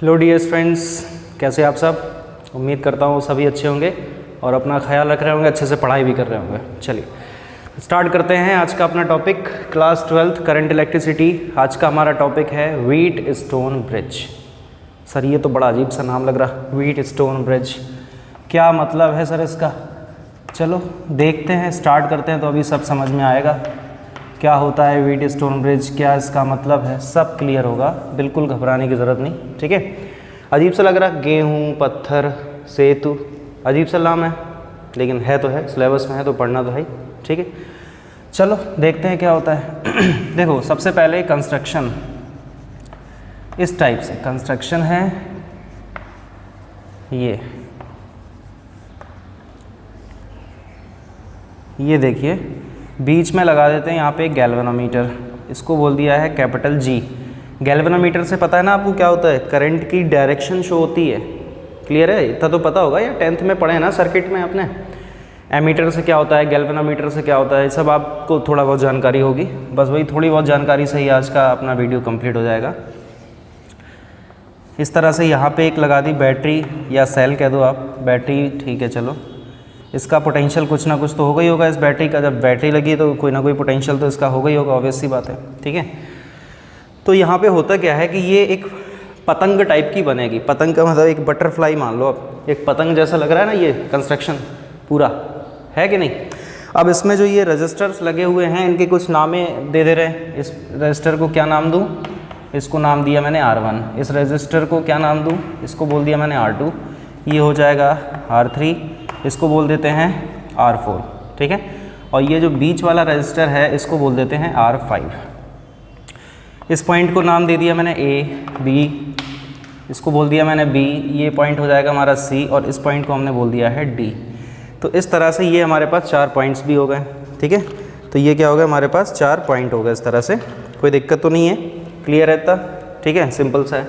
Hello dear friends, कैसे आप सब। उम्मीद करता हूँ सभी अच्छे होंगे और अपना ख्याल रख रहे होंगे, अच्छे से पढ़ाई भी कर रहे होंगे। चलिए स्टार्ट करते हैं आज का अपना topic, class 12th current electricity. आज का हमारा टॉपिक है व्हीट स्टोन ब्रिज। सर ये तो बड़ा अजीब सा नाम लग रहा, व्हीट स्टोन ब्रिज, क्या मतलब है सर इसका। चलो देखते हैं, स्टार्ट करते हैं तो अभी सब समझ में आएगा क्या होता है व्हीट स्टोन ब्रिज, क्या इसका मतलब है, सब क्लियर होगा। बिल्कुल घबराने की ज़रूरत नहीं, ठीक है। अजीब सा लग रहा, गेहूँ पत्थर सेतु, अजीब सा नाम है लेकिन है तो है, सिलेबस में है तो पढ़ना तो है ही, ठीक है। चलो देखते हैं क्या होता है। देखो सबसे पहले कंस्ट्रक्शन, इस टाइप से कंस्ट्रक्शन है ये देखिए बीच में लगा देते हैं यहाँ पे एक गैल्वेनोमीटर, इसको बोल दिया है कैपिटल जी। गैल्वेनोमीटर से पता है ना आपको क्या होता है, करंट की डायरेक्शन शो होती है। क्लियर है, इतना तो पता होगा या 10th में पढ़े ना सर्किट में अपने। एमीटर से क्या होता है, गैल्वेनोमीटर से क्या होता है, सब आपको थोड़ा बहुत जानकारी होगी। बस वही थोड़ी बहुत जानकारी से ही आज का अपना वीडियो कंप्लीट हो जाएगा। इस तरह से यहाँ पे एक लगा दी बैटरी या सेल कह दो आप, बैटरी ठीक है। चलो इसका पोटेंशियल कुछ ना कुछ तो होगा ही होगा इस बैटरी का, जब बैटरी लगी तो कोई ना कोई पोटेंशियल तो इसका होगा ही होगा, ऑब्वियस सी बात है, ठीक है। तो यहाँ पे होता क्या है कि ये एक पतंग टाइप की बनेगी। पतंग का मतलब एक बटरफ्लाई मान लो आप, एक पतंग जैसा लग रहा है ना ये कंस्ट्रक्शन पूरा, है कि नहीं। अब इसमें जो ये रजिस्टर्स लगे हुए हैं इनके कुछ नामे दे रहे हैं। इस रजिस्टर को क्या नाम दूँ, इसको नाम दिया मैंने R1। इस रजिस्टर को क्या नाम दूँ, इसको बोल दिया मैंने R2। ये हो जाएगा R3, इसको बोल देते हैं R4, ठीक है। और ये जो बीच वाला रजिस्टर है इसको बोल देते हैं R5। इस पॉइंट को नाम दे दिया मैंने A, B, इसको बोल दिया मैंने B, ये पॉइंट हो जाएगा हमारा C और इस पॉइंट को हमने बोल दिया है D। तो इस तरह से ये हमारे पास 4 पॉइंट्स भी हो गए, ठीक है। तो ये क्या हो गया, हमारे पास 4 पॉइंट हो गए इस तरह से, कोई दिक्कत तो नहीं है, क्लियर है इतना, ठीक है, सिंपल सा है।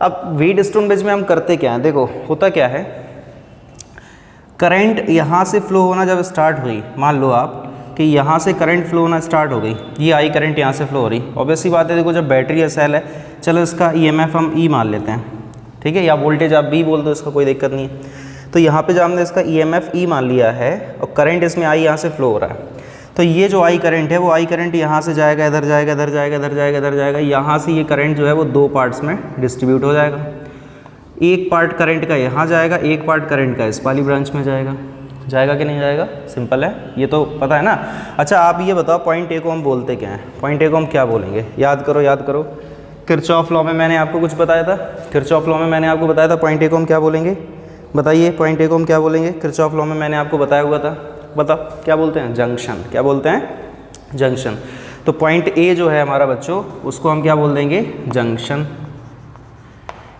अब व्हीट स्टोन ब्रिज में हम करते क्या हैं, देखो होता क्या है, करंट यहाँ से फ्लो होना जब स्टार्ट हुई, मान लो आप कि यहाँ से करंट फ्लो होना स्टार्ट हो गई, ये आई करंट यहाँ से फ्लो हो रही, ऑब्वियस सी बात है। देखो जब बैटरी या सेल है, चलो इसका EMF हम E मान लेते हैं, ठीक है, या वोल्टेज आप B बोल दो, इसका कोई दिक्कत नहीं है। तो यहाँ पे जब हमने इसका EMF E मान लिया है और करंट इसमें आई यहाँ से फ्लो हो रहा है, तो ये जो आई करंट है वो आई करंट यहाँ से जाएगा, इधर जाएगा, इधर जाएगा, इधर जाएगा, इधर जाएगा, यहाँ से ये करंट जो है वो 2 पार्ट्स में डिस्ट्रीब्यूट हो जाएगा। एक पार्ट करंट का यहाँ जाएगा, एक पार्ट करंट का इस वाली ब्रांच में जाएगा। जाएगा कि नहीं जाएगा, सिंपल है, ये तो पता है ना। अच्छा आप ये बताओ पॉइंट A को हम बोलते क्या हैं, पॉइंट A को हम क्या बोलेंगे, याद करो याद करो। किरचॉफ लॉ में मैंने आपको कुछ बताया था, किरचॉफ लॉ में मैंने आपको बताया था पॉइंट A को हम क्या बोलेंगे, बताइए पॉइंट A को हम क्या बोलेंगे। किरचॉफ लॉ में मैंने आपको बताया हुआ था, बताओ क्या बोलते हैं, जंक्शन। क्या बोलते हैं, जंक्शन। तो पॉइंट A जो है हमारा बच्चों, उसको हम क्या बोल देंगे, जंक्शन।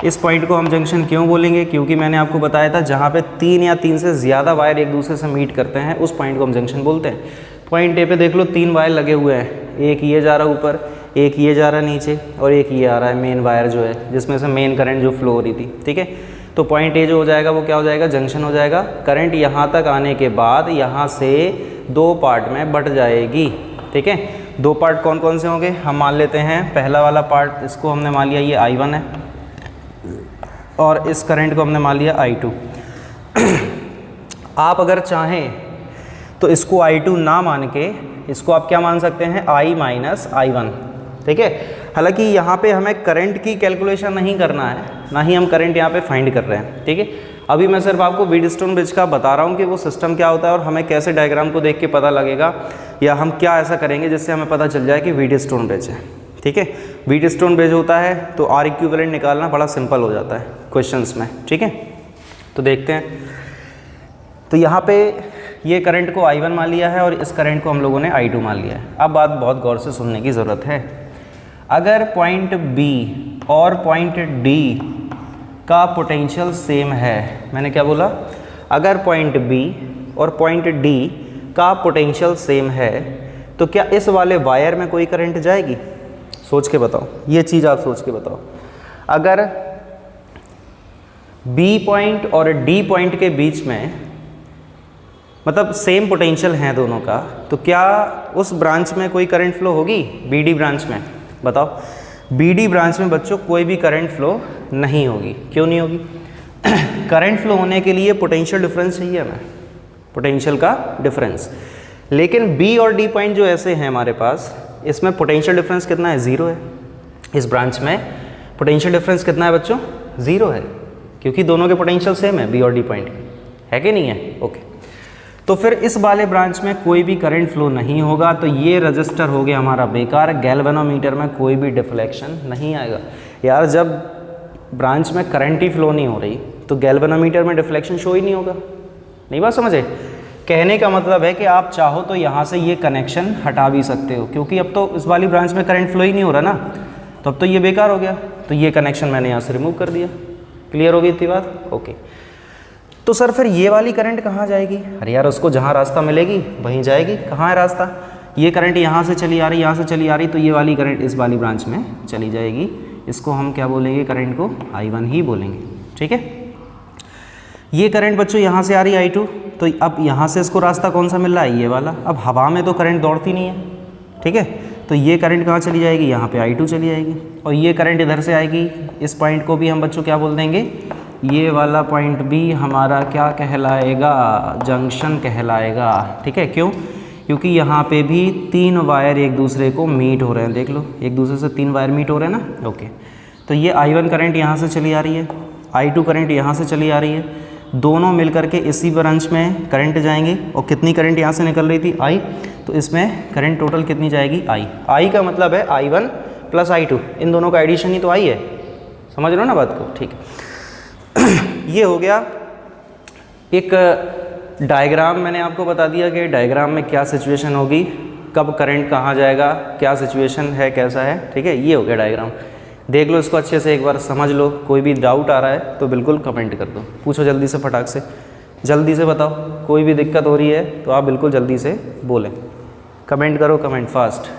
इस पॉइंट को हम जंक्शन क्यों बोलेंगे, क्योंकि मैंने आपको बताया था जहाँ पे 3 या 3 से ज़्यादा वायर एक दूसरे से मीट करते हैं उस पॉइंट को हम जंक्शन बोलते हैं। पॉइंट A पे देख लो 3 वायर लगे हुए हैं, एक ये जा रहा है ऊपर, एक ये जा रहा है नीचे और एक ये आ रहा है मेन वायर जो है जिसमें से मेन करंट जो फ्लो हो रही थी, ठीक है। तो पॉइंट A जो हो जाएगा वो क्या हो जाएगा, जंक्शन हो जाएगा। करंट यहाँ तक आने के बाद यहाँ से 2 पार्ट में बट जाएगी, ठीक है। 2 पार्ट कौन कौन से होंगे, हम मान लेते हैं पहला वाला पार्ट, इसको हमने मान लिया ये I1 है और इस करंट को हमने मान लिया I2। आप अगर चाहें तो इसको I2 ना मान के इसको आप क्या मान सकते हैं, I माइनस I1, ठीक है। हालांकि यहाँ पे हमें करंट की कैलकुलेशन नहीं करना है, ना ही हम करंट यहाँ पे फाइंड कर रहे हैं, ठीक है। अभी मैं सिर्फ आपको व्हीट स्टोन ब्रिज का बता रहा हूँ कि वो सिस्टम क्या होता है और हमें कैसे डायग्राम को देख के पता लगेगा, या हम क्या ऐसा करेंगे जिससे हमें पता चल जाए कि व्हीट स्टोन ब्रिज है, ठीक है। व्हीट स्टोन ब्रिज होता है तो R इक्विवेलेंट निकालना बड़ा सिंपल हो जाता है क्वेश्चंस में, ठीक है। तो देखते हैं, तो यहाँ पे ये करंट को I1 मान लिया है और इस करंट को हम लोगों ने I2 मान लिया है। अब बात बहुत गौर से सुनने की ज़रूरत है। अगर पॉइंट B और पॉइंट D का पोटेंशियल सेम है, मैंने क्या बोला, अगर पॉइंट B और पॉइंट D का पोटेंशियल सेम है तो क्या इस वाले वायर में कोई करंट जाएगी, सोच के बताओ, ये चीज़ आप सोच के बताओ। अगर B पॉइंट और D पॉइंट के बीच में मतलब सेम पोटेंशियल हैं दोनों का, तो क्या उस ब्रांच में कोई करंट फ्लो होगी, BD ब्रांच में, बताओ। BD ब्रांच में बच्चों कोई भी करंट फ्लो नहीं होगी। क्यों नहीं होगी? करंट फ्लो होने के लिए पोटेंशियल डिफरेंस चाहिए हमें, पोटेंशियल का डिफरेंस। लेकिन B और D पॉइंट जो ऐसे हैं हमारे पास, इसमें पोटेंशियल डिफरेंस कितना है? 0 है। इस ब्रांच में पोटेंशियल डिफरेंस कितना है बच्चों? 0 है, क्योंकि दोनों के पोटेंशियल सेम है B और D पॉइंट के, है कि नहीं है? ओके, तो फिर इस वाले ब्रांच में कोई भी करंट फ्लो नहीं होगा, तो ये रजिस्टर हो गया हमारा बेकार। गैल्वेनोमीटर में कोई भी डिफ्लेक्शन नहीं आएगा। यार जब ब्रांच में करंट ही फ्लो नहीं हो रही तो गैल्वेनोमीटर में डिफ्लेक्शन शो ही नहीं होगा। नहीं बात समझे? कहने का मतलब है कि आप चाहो तो यहाँ से ये कनेक्शन हटा भी सकते हो, क्योंकि अब तो इस वाली ब्रांच में करंट फ्लो ही नहीं हो रहा ना, तो अब तो ये बेकार हो गया। तो ये कनेक्शन मैंने यहाँ से रिमूव कर दिया। क्लियर हो गई इतनी बात? ओके, तो सर फिर ये वाली करंट कहाँ जाएगी? अरे यार उसको जहाँ रास्ता मिलेगी वहीं जाएगी। कहाँ है रास्ता? ये करंट यहाँ से चली आ रही, यहाँ से चली आ रही, तो ये वाली करंट इस वाली ब्रांच में चली जाएगी। इसको हम क्या बोलेंगे? करंट को I1 ही बोलेंगे। ठीक है, ये करंट बच्चों यहाँ से आ रही I2, तो अब यहाँ से इसको रास्ता कौन सा मिल रहा है? ये वाला। अब हवा में तो करंट दौड़ती नहीं है, ठीक है, तो ये करंट कहाँ चली जाएगी? यहाँ पे I2 चली जाएगी। और ये करंट इधर से आएगी। इस पॉइंट को भी हम बच्चों क्या बोल देंगे? ये वाला पॉइंट भी हमारा क्या कहलाएगा? जंक्शन कहलाएगा। ठीक है, क्यों? क्योंकि यहाँ पे भी 3 वायर एक दूसरे को मीट हो रहे हैं। देख लो, एक दूसरे से 3 वायर मीट हो रहे हैं ना। ओके, तो ये I1 करंट यहाँ से चली आ रही है, I2 करंट यहाँ से चली आ रही है, दोनों मिल करके इसी ब्रांच में करंट जाएंगे। और कितनी करंट यहाँ से निकल रही थी? I, तो इसमें करंट टोटल कितनी जाएगी? I का मतलब है I1 प्लस I2, इन दोनों का एडिशन ही तो I है। समझ रहे हो ना बात को? ठीक है, ये हो गया एक डायग्राम। मैंने आपको बता दिया कि डायग्राम में क्या सिचुएशन होगी, कब करंट कहाँ जाएगा, क्या सिचुएशन है, कैसा है। ठीक है, ये हो गया डायग्राम। देख लो इसको अच्छे से, एक बार समझ लो। कोई भी डाउट आ रहा है तो बिल्कुल कमेंट कर दो, पूछो जल्दी से, फटाक से, जल्दी से बताओ। कोई भी दिक्कत हो रही है तो आप बिल्कुल जल्दी से बोलें, कमेंट करो, कमेंट फास्ट।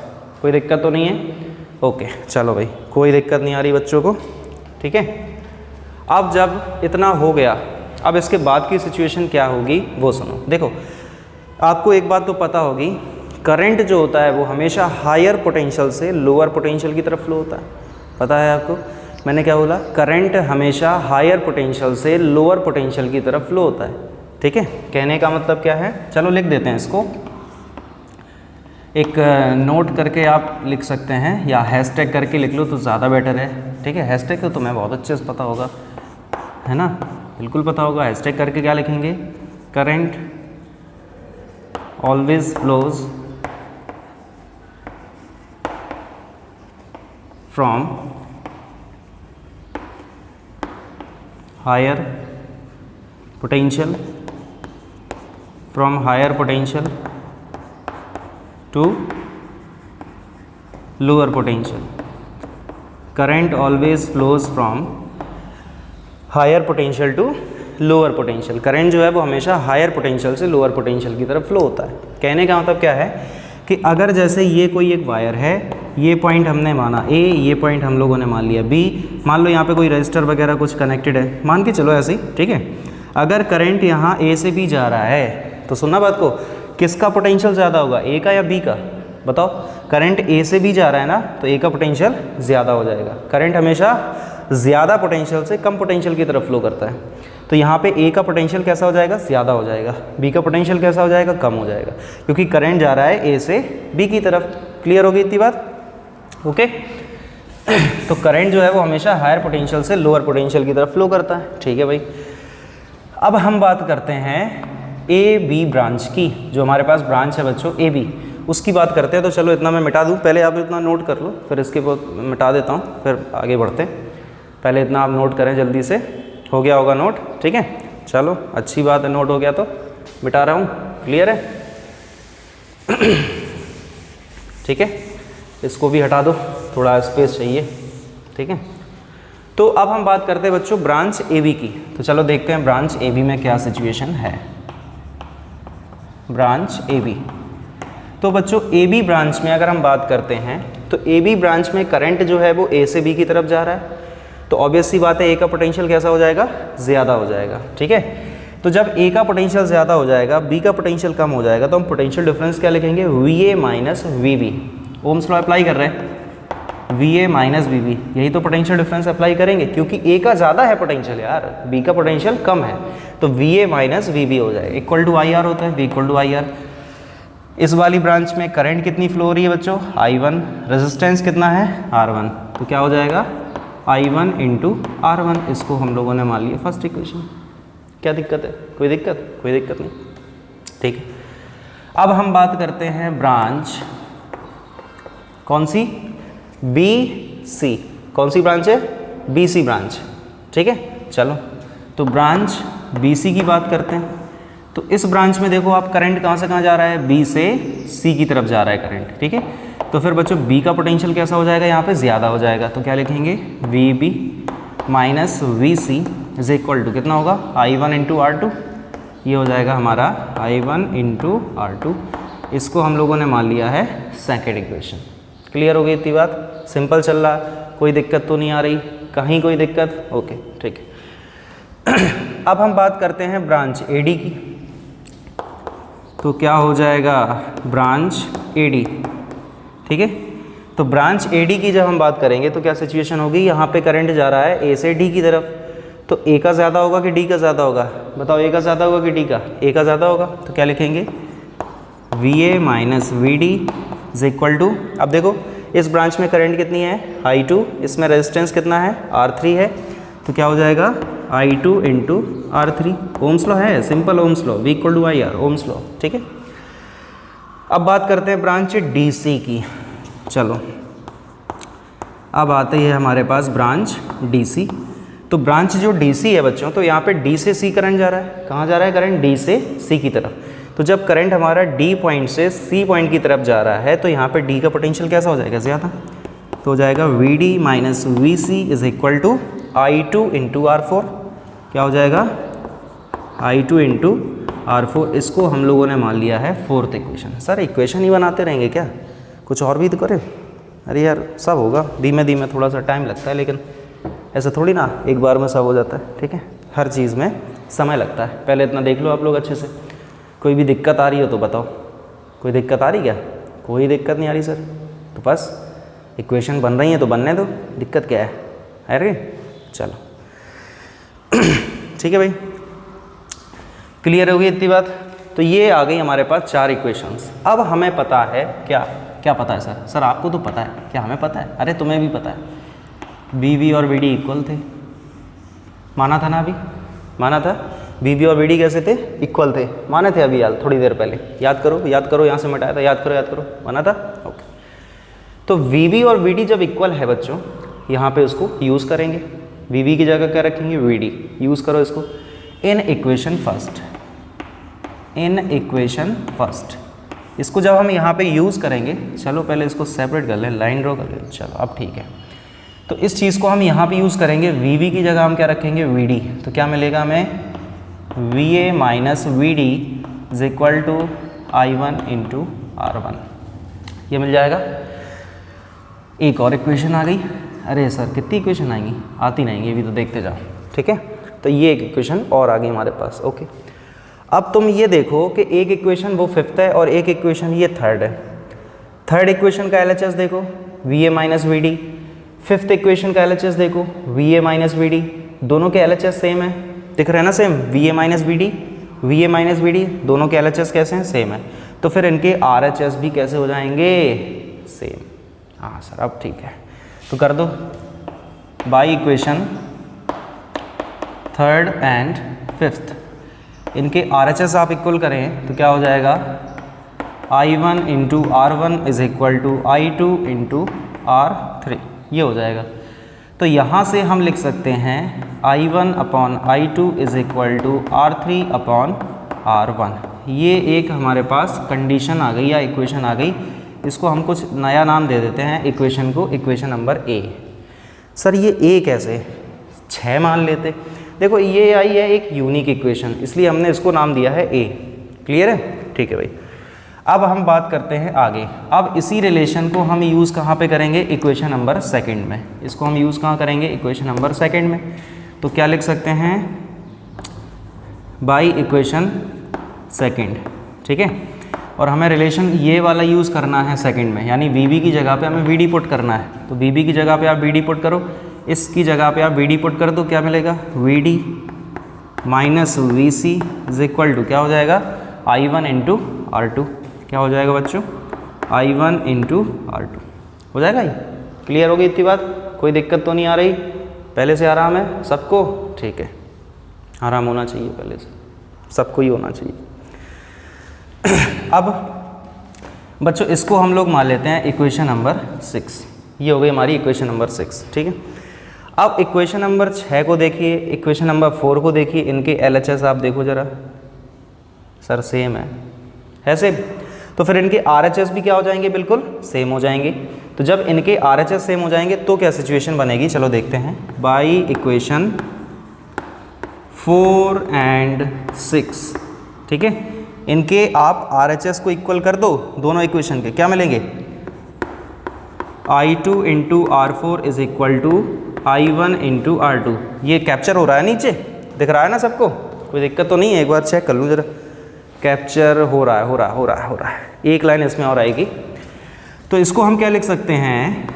कोई दिक्कत तो नहीं है? ओके, चलो भाई, कोई दिक्कत नहीं आ रही बच्चों को। ठीक है, अब जब इतना हो गया, अब इसके बाद की सिचुएशन क्या होगी वो सुनो। देखो, आपको एक बात तो पता होगी, करंट जो होता है वो हमेशा हायर पोटेंशियल से लोअर पोटेंशियल की तरफ फ्लो होता है। पता है आपको? मैंने क्या बोला? करंट हमेशा हायर पोटेंशियल से लोअर पोटेंशियल की तरफ फ्लो होता है। ठीक है, कहने का मतलब क्या है? चलो लिख देते हैं इसको, एक नोट करके आप लिख सकते हैं, या हैशटैग करके लिख लो तो ज़्यादा बेटर है। ठीक है, हैशटैग तो तुम्हें बहुत अच्छे से पता होगा, है ना? बिल्कुल पता होगा। हैशटैग करके क्या लिखेंगे? Current always flows from higher potential, from higher potential to lower potential. Current always flows from higher potential to lower potential. Current जो है वो हमेशा हायर पोटेंशियल से लोअर पोटेंशियल की तरफ फ्लो होता है। कहने का मतलब क्या है कि अगर जैसे ये कोई एक वायर है, ये पॉइंट हमने माना A, ये पॉइंट हम लोगों ने मान लिया B, मान लो यहाँ पे कोई रजिस्टर वगैरह कुछ कनेक्टेड है, मान के चलो ऐसे ही। ठीक है, अगर करंट यहाँ A से B जा रहा है तो सुनना बात को, किसका पोटेंशियल ज़्यादा होगा? A का या B का? बताओ। करंट A से B जा रहा है ना, तो A का पोटेंशियल ज़्यादा हो जाएगा। करंट हमेशा ज़्यादा पोटेंशियल से कम पोटेंशियल की तरफ फ्लो करता है, तो यहाँ पे A का पोटेंशियल कैसा हो जाएगा? ज़्यादा हो जाएगा। B का पोटेंशियल कैसा हो जाएगा? कम हो जाएगा, क्योंकि करंट जा रहा है A से B की तरफ। क्लियर हो गई इतनी बात? ओके, तो करंट जो है वो हमेशा हायर पोटेंशियल से लोअर पोटेंशियल की तरफ फ्लो करता है। ठीक है भाई, अब हम बात करते हैं AB ब्रांच की। जो हमारे पास ब्रांच है बच्चों AB, उसकी बात करते हैं। तो चलो इतना मैं मिटा दूँ, पहले आप इतना नोट कर लो, फिर इसके बाद मिटा देता हूँ, फिर आगे बढ़ते हैं। पहले इतना आप नोट करें जल्दी से। हो गया होगा नोट? ठीक है, चलो अच्छी बात है, नोट हो गया तो मिटा रहा हूँ। क्लियर है? ठीक है, इसको भी हटा दो, थोड़ा स्पेस चाहिए। ठीक है, तो अब हम बात करते हैं बच्चों ब्रांच AB की। तो चलो देखते हैं ब्रांच AB में क्या सिचुएशन है। ब्रांच AB, तो बच्चों AB ब्रांच में अगर हम बात करते हैं तो AB ब्रांच में करंट जो है वो A से B की तरफ जा रहा है, तो ऑब्वियस सी बात है A का पोटेंशियल कैसा हो जाएगा? ज़्यादा हो जाएगा। ठीक है, तो जब A का पोटेंशियल ज़्यादा हो जाएगा, B का पोटेंशियल कम हो जाएगा, तो हम पोटेंशियल डिफरेंस क्या लिखेंगे? VA minus VB। Ohm's law apply कर रहे हैं। VA माइनस VB, यही तो पोटेंशियल डिफरेंस अप्लाई करेंगे क्योंकि A का ज़्यादा है पोटेंशियल यार, B का पोटेंशियल कम है, तो VA माइनस VB हो जाएगा, इक्वल टू IR होता है, V इक्वल टू IR। इस वाली ब्रांच में करंट कितनी फ्लो हो रही है बच्चों, I1, रेजिस्टेंस कितना है R1, तो क्या हो जाएगा I1 इंटू R1। इसको हम लोगों ने मान लिया फर्स्ट इक्वेशन। क्या दिक्कत है, कोई दिक्कत, कोई दिक्कत नहीं, ठीक है। अब हम बात करते हैं ब्रांच कौन सी, BC, कौन सी ब्रांच है, BC ब्रांच, ठीक है। चलो तो ब्रांच BC की बात करते हैं। तो इस ब्रांच में देखो आप करंट कहाँ से कहाँ जा रहा है, B से C की तरफ जा रहा है करंट, ठीक है। तो फिर बच्चों B का पोटेंशियल कैसा हो जाएगा, यहाँ पे ज़्यादा हो जाएगा, तो क्या लिखेंगे VB minus VC is equal to कितना होगा I1 इंटू R2, ये हो जाएगा हमारा I1 इंटू R2। इसको हम लोगों ने मान लिया है सेकेंड इक्वेशन। क्लियर हो गई इतनी बात, सिंपल चल रहा, कोई दिक्कत तो नहीं आ रही, कहीं कोई दिक्कत, ओके ठीक है। अब हम बात करते हैं ब्रांच AD की। तो क्या हो जाएगा ब्रांच AD, ठीक है। तो ब्रांच AD की जब हम बात करेंगे तो क्या सिचुएशन होगी, यहाँ पे करंट जा रहा है A से D की तरफ, तो A का ज़्यादा होगा कि D का ज़्यादा होगा, बताओ A का ज़्यादा होगा कि D का, A का ज़्यादा होगा, तो क्या लिखेंगे VA minus VD is equal to, अब देखो इस ब्रांच में करंट कितनी है I2, इसमें रेजिस्टेंस कितना है R3 है, तो क्या हो जाएगा I2 into R3। Ohm's law है, simple ohm's law, V equal to IR, ohm's law, ठीक है। अब बात करते हैं ब्रांच DC की। चलो अब आते हैं हमारे पास ब्रांच DC। तो ब्रांच जो DC है बच्चों, तो यहाँ पे D से C करंट जा रहा है, कहाँ जा रहा है करंट, D से C की तरफ। तो जब करंट हमारा D पॉइंट से C पॉइंट की तरफ जा रहा है तो यहाँ पे D का पोटेंशियल कैसा हो जाएगा, ज़्यादा, तो हो जाएगा VD minus VC is equal to I2 into R4, क्या हो जाएगा I2 इंटू R4। इसको हम लोगों ने मान लिया है फोर्थ इक्वेशन। सर इक्वेशन ही बनाते रहेंगे क्या, कुछ और भी तो करें, अरे यार सब होगा धीमे धीमे, थोड़ा सा टाइम लगता है, लेकिन ऐसा थोड़ी ना एक बार में सब हो जाता है, ठीक है। हर चीज़ में समय लगता है, पहले इतना देख लो आप लोग अच्छे से। कोई भी दिक्कत आ रही हो तो बताओ, कोई दिक्कत आ रही क्या, कोई दिक्कत नहीं आ रही सर, तो बस इक्वेशन बन रही है तो बनने दो, दिक्कत क्या है, अरे चलो ठीक है भाई, क्लियर हो गई इतनी बात। तो ये आ गई हमारे पास 4 इक्वेशंस। अब हमें पता है क्या, क्या पता है सर, सर आपको तो पता है, क्या हमें पता है, अरे तुम्हें भी पता है BV और VD इक्वल थे, माना था ना, अभी माना था BV और VD कैसे थे, इक्वल थे, माने थे अभी यार थोड़ी देर पहले, याद करो याद करो, यहाँ से मिटाया था, याद करो याद करो, माना था, ओके। तो VV और VD जब इक्वल है बच्चों, यहाँ पे उसको यूज़ करेंगे, VV की जगह क्या रखेंगे VD, यूज़ करो इसको in equation first, in equation first. इसको जब हम यहाँ पे यूज़ करेंगे, चलो पहले इसको सेपरेट कर लें, लाइन ड्रॉ कर लें, चलो अब ठीक है। तो इस चीज़ को हम यहाँ पे यूज़ करेंगे, VV की जगह हम क्या रखेंगे VD, तो क्या मिलेगा हमें VA minus VD is equal to I1 into R1, ये मिल जाएगा। एक और इक्वेशन आ गई, अरे सर कितनी इक्वेशन आएंगी, आती नहीं, ये भी तो देखते जाओ, ठीक है। तो ये एक इक्वेशन और आ गई हमारे पास, ओके। अब तुम ये देखो कि एक इक्वेशन वो फिफ्थ है और एक इक्वेशन ये थर्ड है। थर्ड इक्वेशन का LHS देखो VA minus VD, fifth equation का LHS देखो VA माइनस VD, दोनों के LHS सेम है, दिख रहे हैं ना सेम, VA माइनस VD, दोनों के LHS कैसे हैं, सेम है, तो फिर इनके RHS भी कैसे हो जाएंगे, सेम। हाँ सर अब ठीक है, तो कर दो by equation third and fifth, इनके RHS आप इक्वल करें तो क्या हो जाएगा I1 into R1 is equal to I2 into R3, ये हो जाएगा। तो यहाँ से हम लिख सकते हैं I1 upon I2 is equal to R3 upon R1। ये एक हमारे पास कंडीशन आ गई या इक्वेशन आ गई, इसको हम कुछ नया नाम दे देते हैं इक्वेशन को, इक्वेशन नंबर A। सर ये A कैसे, 6 मान लेते, देखो ये आई है एक यूनिक इक्वेशन, इसलिए हमने इसको नाम दिया है A। क्लियर है, ठीक है भाई। अब हम बात करते हैं आगे। अब इसी रिलेशन को हम यूज़ कहाँ पे करेंगे, इक्वेशन नंबर सेकंड में। इसको हम यूज़ कहाँ करेंगे, इक्वेशन नंबर सेकंड में। तो क्या लिख सकते हैं, बाई इक्वेशन सेकंड, ठीक है। और हमें रिलेशन ये वाला यूज़ करना है सेकंड में, यानी वी बी की जगह पे हमें वी डी पुट करना है। तो वी बी की जगह पे आप वी डी पुट करो, इसकी जगह पे आप वी डी पुट कर दो, क्या मिलेगा, V D minus V C is equal to क्या हो जाएगा, I one into R two. क्या हो जाएगा बच्चों, I one into R two. हो जाएगा ये, क्लियर होगी इतनी बात, कोई दिक्कत तो नहीं आ रही, पहले से आराम है सबको, ठीक है, आराम होना चाहिए पहले से, सबको ही होना चाहिए। अब बच्चों इसको हम लोग मान लेते हैं इक्वेशन नंबर 6, ये हो गई हमारी इक्वेशन नंबर 6, ठीक है। अब इक्वेशन नंबर 6 को देखिए, इक्वेशन नंबर 4 को देखिए, इनके LHS आप देखो ज़रा, सर सेम है सेम, तो फिर इनके RHS भी क्या हो जाएंगे, बिल्कुल सेम हो जाएंगे। तो जब इनके RHS सेम हो जाएंगे तो क्या सिचुएशन बनेगी, चलो देखते हैं। बाई इक्वेशन 4 एंड 6, ठीक है, इनके आप RHS को इक्वल कर दो, दोनों इक्वेशन के क्या मिलेंगे, I2 into R4 is equal to I1 into R2। ये कैप्चर हो रहा है, नीचे दिख रहा है ना सबको, कोई दिक्कत तो नहीं है, एक बार चेक कर लूँ जरा, कैप्चर हो रहा है, एक लाइन इसमें और आएगी। तो इसको हम क्या लिख सकते हैं,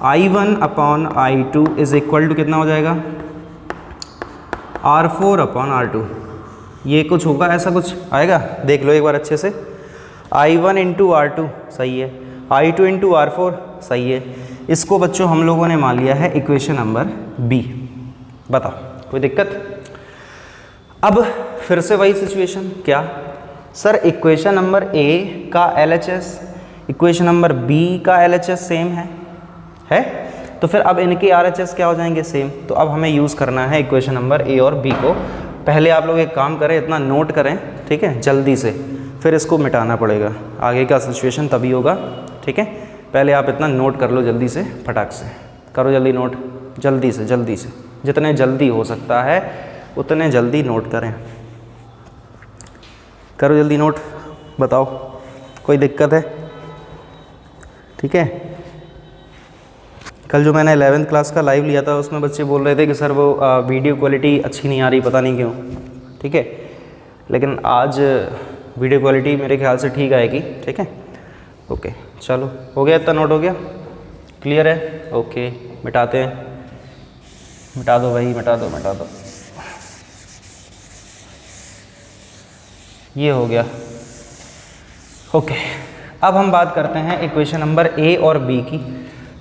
I1 upon I2 is equal to कितना हो जाएगा, R4 अपॉन R2। ये कुछ होगा, ऐसा कुछ आएगा, देख लो एक बार अच्छे से। I1 इंटू R2 सही है, I2 इंटू R4 सही है। इसको बच्चों हम लोगों ने मान लिया है इक्वेशन नंबर B। बताओ कोई दिक्कत। अब फिर से वही सिचुएशन, क्या सर इक्वेशन नंबर A का LHS इक्वेशन नंबर B का LHS सेम है? तो फिर अब इनके RHS क्या हो जाएंगे, सेम। तो अब हमें यूज़ करना है इक्वेशन नंबर A और B को। पहले आप लोग एक काम करें, इतना नोट करें, ठीक है, जल्दी से, फिर इसको मिटाना पड़ेगा, आगे का सिचुएशन तभी होगा, ठीक है। पहले आप इतना नोट कर लो जल्दी से, फटाक से करो जल्दी नोट, जल्दी से जितने जल्दी हो सकता है उतने जल्दी नोट करें, करो जल्दी नोट। बताओ कोई दिक्कत है, ठीक है। कल जो मैंने 11th क्लास का लाइव लिया था उसमें बच्चे बोल रहे थे कि सर वो वीडियो क्वालिटी अच्छी नहीं आ रही, पता नहीं क्यों, ठीक है, लेकिन आज वीडियो क्वालिटी मेरे ख्याल से ठीक आएगी, ठीक है। ओके चलो, हो गया, इतना नोट हो गया, क्लियर है, ओके मिटाते हैं, मिटा दो भाई, मिटा दो। ये हो गया, ओके। अब हम बात करते हैं इक्वेशन नंबर A और B की।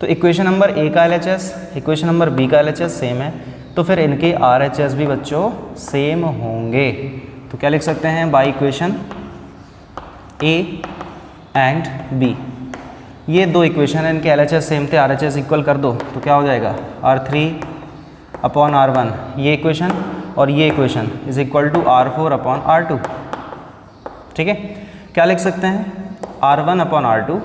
तो इक्वेशन नंबर A का LHS इक्वेशन नंबर B का LHS सेम है, तो फिर इनके RHS भी बच्चों सेम होंगे। तो क्या लिख सकते हैं, by equation A and B, ये दो इक्वेशन है, इनके LHS सेम थे, RHS इक्वल कर दो तो क्या हो जाएगा, R3 अपॉन R1 ये इक्वेशन, और ये equation is equal to R4 upon R2, ठीक है। क्या लिख सकते हैं, R1 upon R2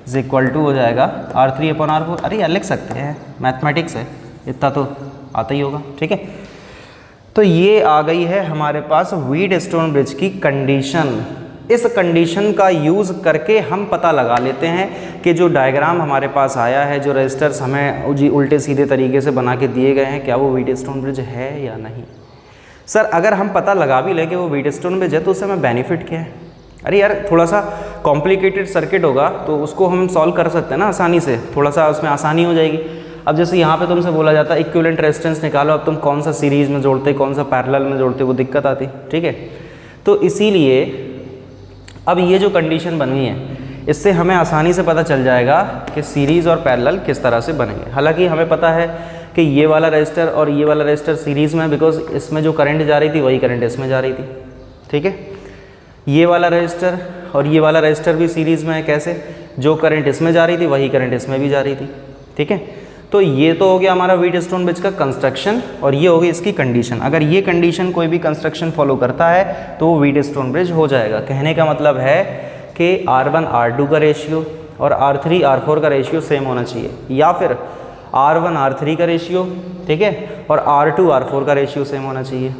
is equal to हो जाएगा R3 अपॉन R4। अरे यार लिख सकते हैं, मैथमेटिक्स है, इतना तो आता ही होगा, ठीक है। तो ये आ गई है हमारे पास व्हीटस्टोन ब्रिज की कंडीशन। इस कंडीशन का यूज़ करके हम पता लगा लेते हैं कि जो डायग्राम हमारे पास आया है, जो रजिस्टर्स हमें जी उल्टे सीधे तरीके से बना के दिए गए हैं, क्या वो व्हीटस्टोन ब्रिज है या नहीं। सर अगर हम पता लगा भी लें कि वो व्हीटस्टोन ब्रिज है तो उससे हमें बेनिफिट क्या है। अरे यार थोड़ा सा कॉम्प्लिकेटेड सर्किट होगा तो उसको हम सॉल्व कर सकते हैं ना आसानी से, थोड़ा सा उसमें आसानी हो जाएगी। अब जैसे यहाँ पे तुमसे बोला जाता है इक्विवेलेंट रेजिस्टेंस निकालो, अब तुम कौन सा सीरीज़ में जोड़ते, कौन सा पैरेलल में जोड़ते, वो दिक्कत आती, ठीक है। तो इसीलिए अब ये जो कंडीशन बनी है इससे हमें आसानी से पता चल जाएगा कि सीरीज़ और पैरेलल किस तरह से बनेंगे। हालांकि हमें पता है कि ये वाला रजिस्टर और ये वाला रजिस्टर सीरीज़ में, बिकॉज इसमें जो करंट जा रही थी वही करंट इसमें जा रही थी, ठीक है। ये वाला रजिस्टर और ये वाला रजिस्टर भी सीरीज़ में है, कैसे, जो करंट इसमें जा रही थी वही करंट इसमें भी जा रही थी, ठीक है। तो ये तो हो गया हमारा व्हीटस्टोन ब्रिज का कंस्ट्रक्शन, और ये होगी इसकी कंडीशन। अगर ये कंडीशन कोई भी कंस्ट्रक्शन फॉलो करता है तो वो व्हीटस्टोन ब्रिज हो जाएगा। कहने का मतलब है कि R1 R2 का रेशियो और R3 R4 का रेशियो सेम होना चाहिए, या फिर R1 R3 का रेशियो, ठीक है, और R2 R4 का रेशियो सेम होना चाहिए।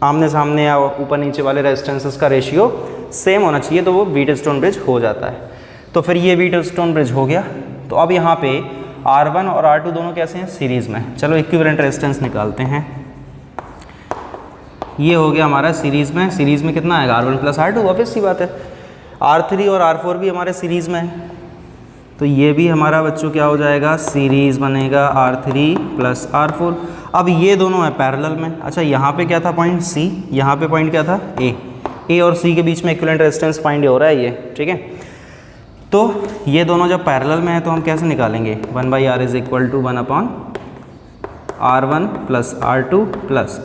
आमने सामने या ऊपर नीचे वाले रेजिस्टेंसेस का रेशियो सेम होना चाहिए, तो वो व्हीटस्टोन ब्रिज हो जाता है। तो फिर ये व्हीटस्टोन ब्रिज हो गया। तो अब यहाँ पे R1 और R2 दोनों कैसे हैं, सीरीज़ में। चलो इक्विवेलेंट रेजिस्टेंस निकालते हैं। ये हो गया हमारा सीरीज़ में, सीरीज़ में कितना आएगा, R1 प्लस R2, ऑब्वियस सी बात है। R3 और R4 भी हमारे सीरीज़ में है, तो ये भी हमारा बच्चों क्या हो जाएगा, सीरीज़ बनेगा R3 प्लस R4। अब ये दोनों है पैरेलल में। अच्छा यहाँ पे क्या था पॉइंट C, यहाँ पे पॉइंट क्या था A और C के बीच में इक्विवेलेंट रेजिस्टेंस फाइंड हो रहा है ये, ठीक है। तो ये दोनों जब पैरेलल में है तो हम कैसे निकालेंगे, 1/R is equal to 1/R1 plus R2 plus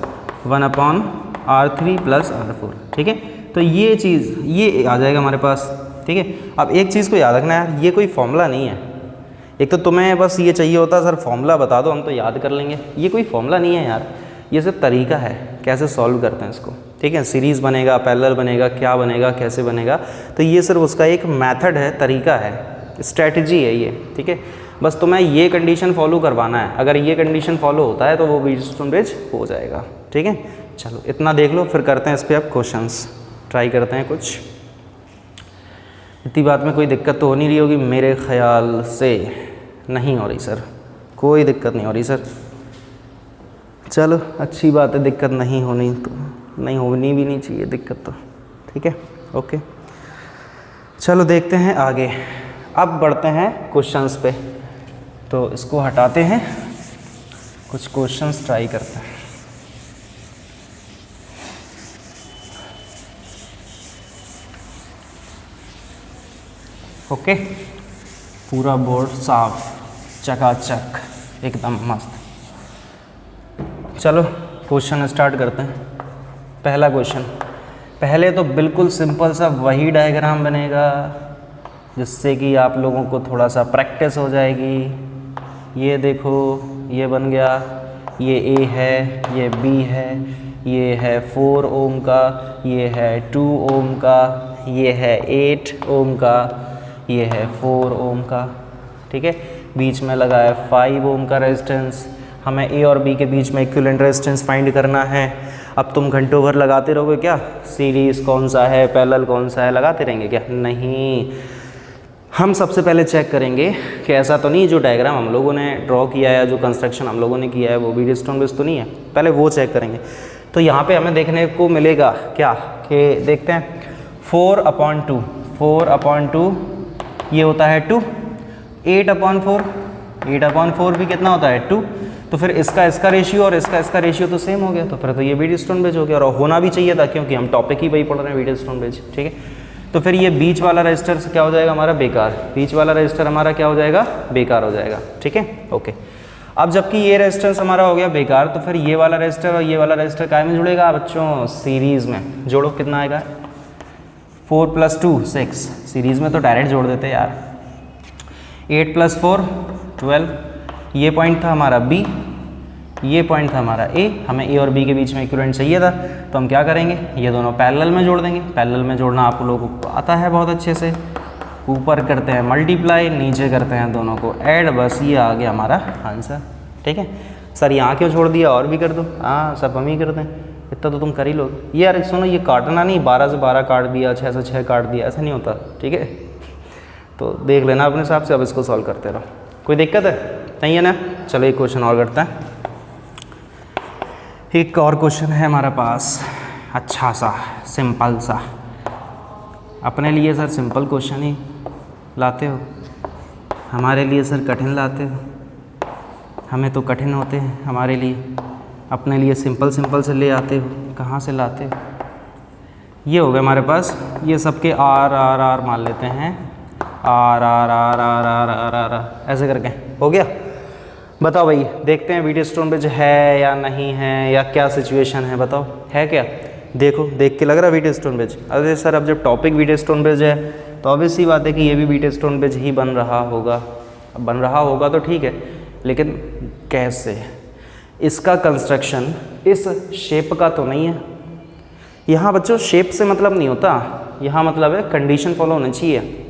1/R3 plus R4, ठीक है। तो ये चीज़ ये आ जाएगा हमारे पास, ठीक है। अब एक चीज़ को याद रखना यार, ये कोई फॉर्मूला नहीं है। एक तो तुम्हें बस ये चाहिए होता सर फॉर्मूला बता दो हम तो याद कर लेंगे, ये कोई फॉर्मूला नहीं है यार, ये सिर्फ तरीका है कैसे सॉल्व करते हैं इसको, ठीक है। सीरीज़ बनेगा, पैरेलल बनेगा, क्या बनेगा, कैसे बनेगा, तो ये सिर्फ उसका एक मेथड है, तरीका है, स्ट्रैटेजी है ये, ठीक है। बस तुम्हें ये कंडीशन फॉलो करवाना है, अगर ये कंडीशन फॉलो होता है तो वो व्हीटस्टोन ब्रिज हो जाएगा, ठीक है। चलो इतना देख लो, फिर करते हैं इस पर अब क्वेश्चंस, ट्राई करते हैं कुछ। इतनी बात में कोई दिक्कत तो हो नहीं रही होगी, मेरे ख्याल से नहीं हो रही सर, कोई दिक्कत नहीं हो रही सर। चलो अच्छी बात है, दिक्कत नहीं होनी तो नहीं होनी भी नहीं चाहिए दिक्कत तो, ठीक है, ओके। चलो देखते हैं आगे, अब बढ़ते हैं क्वेश्चंस पे। तो इसको हटाते हैं, कुछ क्वेश्चंस ट्राई करते हैं। ओके, पूरा बोर्ड साफ चकाचक एकदम मस्त। चलो क्वेश्चन स्टार्ट करते हैं। पहला क्वेश्चन, पहले तो बिल्कुल सिंपल सा वही डायग्राम बनेगा जिससे कि आप लोगों को थोड़ा सा प्रैक्टिस हो जाएगी। ये देखो ये बन गया, ये A है, ये B है, ये है 4 ओम का, ये है 2 ओम का, ये है 8 ओम का, ये है 4 ओम का, ठीक है। बीच में लगा है 5 ओम का रेजिस्टेंस। हमें A और B के बीच में इक्विवेलेंट रेजिस्टेंस फाइंड करना है। अब तुम घंटों भर लगाते रहोगे क्या, सीरीज़ कौन सा है, पैरेलल कौन सा है, लगाते रहेंगे क्या, नहीं। हम सबसे पहले चेक करेंगे कि ऐसा तो नहीं जो डायग्राम हम लोगों ने ड्रॉ किया है, जो कंस्ट्रक्शन हम लोगों ने किया है वो व्हीटस्टोन ब्रिज तो नहीं है, पहले वो चेक करेंगे। तो यहाँ पे हमें देखने को मिलेगा क्या कि देखते हैं 4/2, 4/2 ये होता है 2, 8/4, 8/4 भी कितना होता है 2। तो फिर इसका रेशियो और इसका रेशियो तो सेम हो गया, तो फिर तो ये व्हीटस्टोन ब्रिज हो गया, और होना भी चाहिए था क्योंकि हम टॉपिक ही वही पढ़ रहे हैं, व्हीटस्टोन ब्रिज, ठीक है। तो फिर ये बीच वाला रजिस्टर क्या हो जाएगा हमारा, बेकार। बीच वाला रजिस्टर हमारा क्या हो जाएगा, बेकार हो जाएगा, ठीक है, ओके। अब जबकि ये रेजिस्टेंस हमारा हो गया बेकार, तो फिर ये वाला रजिस्टर और ये वाला रजिस्टर काय में जुड़ेगा बच्चों, सीरीज़ में। जोड़ो कितना आएगा, 4 + 2 6, सीरीज़ में तो डायरेक्ट जोड़ देते यार। 8 + 4 12, ये पॉइंट था हमारा B, ये पॉइंट था हमारा A। हमें A और B के बीच में इक्विवेलेंट चाहिए था, तो हम क्या करेंगे, ये दोनों पैरेलल में जोड़ देंगे। पैरेलल में जोड़ना आप लोगों को आता है बहुत अच्छे से, ऊपर करते हैं मल्टीप्लाई, नीचे करते हैं दोनों को ऐड, बस ये आ गया हमारा आंसर, ठीक है। सर यहाँ क्यों छोड़ दिया, और भी कर दो, हाँ सब हम ही करते हैं, इतना तो तुम कर ही लोगे। ये यार सुनो, ये काटना नहीं, 12 से 12 काट दिया, 6 से 6 काट दिया, ऐसा नहीं होता, ठीक है। तो देख लेना अपने हिसाब से, अब इसको सॉल्व करते रहो, कोई दिक्कत है नहीं है ना। चलो एक क्वेश्चन और करते हैं। एक और क्वेश्चन है हमारे पास, अच्छा सा सिंपल सा। अपने लिए सर सिंपल क्वेश्चन ही लाते हो, हमारे लिए सर कठिन लाते हो। हमें तो कठिन होते हैं हमारे लिए, अपने लिए सिंपल सिंपल से ले आते हो, कहाँ से लाते हो। ये हो गया हमारे पास, ये सबके आर आर आर मान लेते हैं, R R R R R R R R ऐसे करके हो गया। बताओ भाई, देखते हैं व्हीटस्टोन ब्रिज है या नहीं है, या क्या सिचुएशन है, बताओ है क्या। देखो देख के लग रहा है व्हीटस्टोन ब्रिज। अरे सर अब जब टॉपिक व्हीटस्टोन ब्रिज है तो ऑब्वियस सी बात है कि ये भी व्हीटस्टोन ब्रिज ही बन रहा होगा। अब बन रहा होगा तो ठीक है, लेकिन कैसे, इसका कंस्ट्रक्शन इस शेप का तो नहीं है। यहाँ बच्चों शेप से मतलब नहीं होता, यहाँ मतलब है कंडीशन फॉलो होनी चाहिए,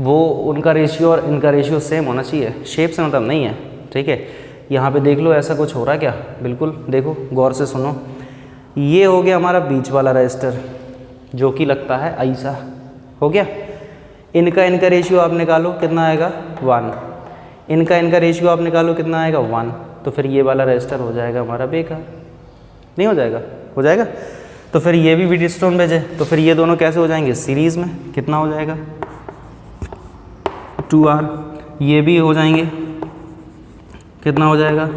वो उनका रेशियो और इनका रेशियो सेम होना चाहिए, शेप से मतलब नहीं है, ठीक है। यहाँ पे देख लो ऐसा कुछ हो रहा है क्या, बिल्कुल देखो गौर से सुनो। ये हो गया हमारा बीच वाला रजिस्टर जो कि लगता है ऐसा, हो गया। इनका रेशियो आप निकालो कितना आएगा 1, इनका रेशियो आप निकालो कितना आएगा 1, तो फिर ये वाला रजिस्टर हो जाएगा हमारा बेकार, नहीं हो जाएगा, हो जाएगा। तो फिर ये भी व्हीटस्टोन ब्रिज है, तो फिर ये दोनों कैसे हो जाएंगे सीरीज़ में, कितना हो जाएगा 2r, ये भी हो जाएंगे, कितना हो जाएगा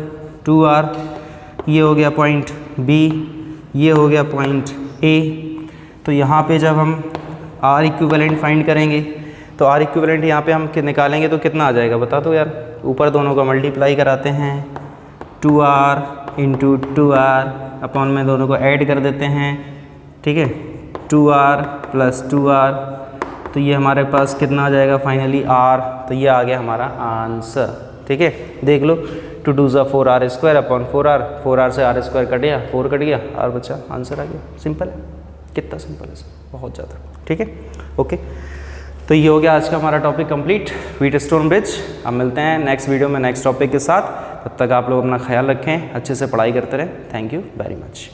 2r, ये हो गया पॉइंट B, ये हो गया पॉइंट A। तो यहाँ पे जब हम R इक्विवेलेंट फाइंड करेंगे तो R इक्विवेलेंट यहाँ पे हम निकालेंगे तो कितना आ जाएगा बता दो यार, ऊपर दोनों को मल्टीप्लाई कराते हैं 2r इंटू 2r अपॉन में दोनों को ऐड कर देते हैं, ठीक है 2r प्लस 2r, तो ये हमारे पास कितना आ जाएगा फाइनली r, तो ये आ गया हमारा आंसर। ठीक है, देख लो 2 2 ज़ा 4r square upon 4r, 4r से r स्क्वायर कट गया, 4 कट गया, r बचा, आंसर आ गया। सिंपल है, कितना सिंपल है सर, बहुत ज़्यादा। ठीक है, ओके, तो ये हो गया आज का हमारा टॉपिक कंप्लीट, व्हीटस्टोन ब्रिज। अब मिलते हैं नेक्स्ट वीडियो में नेक्स्ट टॉपिक के साथ, तब तक आप लोग अपना ख्याल रखें, अच्छे से पढ़ाई करते रहें। Thank you very much.